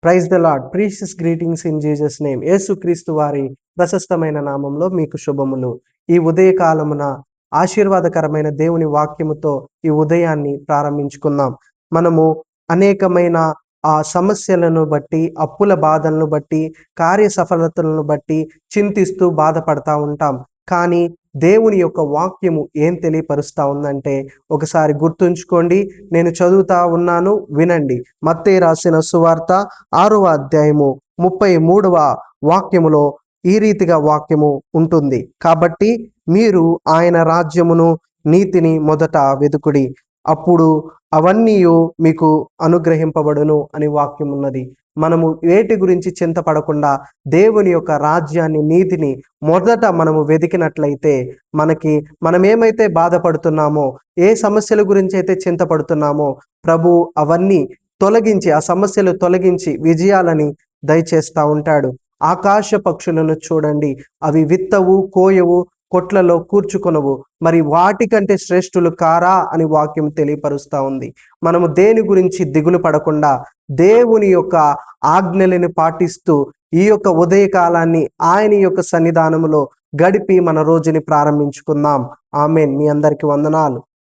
Praise the lord. Precious greetings in Jesus name. యేసుక్రీస్తు వారి ప్రశస్తమైన నామంలో మీకు శుభములు. ఈ ఉదయకాలమున ఆశీర్వాదకరమైన దేవుని వాక్యముతో ఈ ఉదయాన్ని ప్రారంభించుకుందాం. మనము అనేకమైన సమస్యలను బట్టి, అప్పుల బాధలను బట్టి, కార్య సఫలతలను బట్టి చింతిస్తూ బాధపడతా ఉంటాం. కానీ దేవుని యొక్క వాక్యము ఏం తెలియపరుస్తా ఉందంటే, ఒకసారి గుర్తుంచుకోండి. నేను చదువుతా ఉన్నాను, వినండి. మత్తయి రాసిన సువార్త 6వ అధ్యాయము 33వ వాక్యములో ఈ రీతిగా వాక్యము ఉంటుంది. కాబట్టి మీరు ఆయన రాజ్యమును, నీతిని మొదట వెతుకుడి, అప్పుడు అవన్నీ మీకు అనుగ్రహింపబడును అని వాక్యం ఉన్నది. మనము వేటి గురించి చింతపడకుండా దేవుని యొక్క రాజ్యాన్ని, నీతిని మొదట మనము వెతికినట్లయితే మనం ఏమైతే బాధపడుతున్నామో, ఏ సమస్యల గురించి అయితే చింతపడుతున్నామో, ప్రభు అవన్నీ తొలగించి, ఆ సమస్యలు తొలగించి విజయాలని దయచేస్తా ఉంటాడు. ఆకాశ పక్షులను చూడండి, అవి విత్తవు, కోయవు, కొట్లలో కూర్చుకొనవు, మరి వాటికంటే శ్రేష్ఠులు కారా అని వాక్యం తెలియపరుస్తా ఉంది. మనము దేని గురించి దిగులు పడకుండా దేవుని యొక్క ఆజ్ఞలను పాటిస్తూ ఈ యొక్క ఉదయకాలాన్ని ఆయన యొక్క సన్నిధానములో గడిపి మన రోజుని ప్రారంభించుకుందాం. ఆమేన్. మీ అందరికి వందనాలు.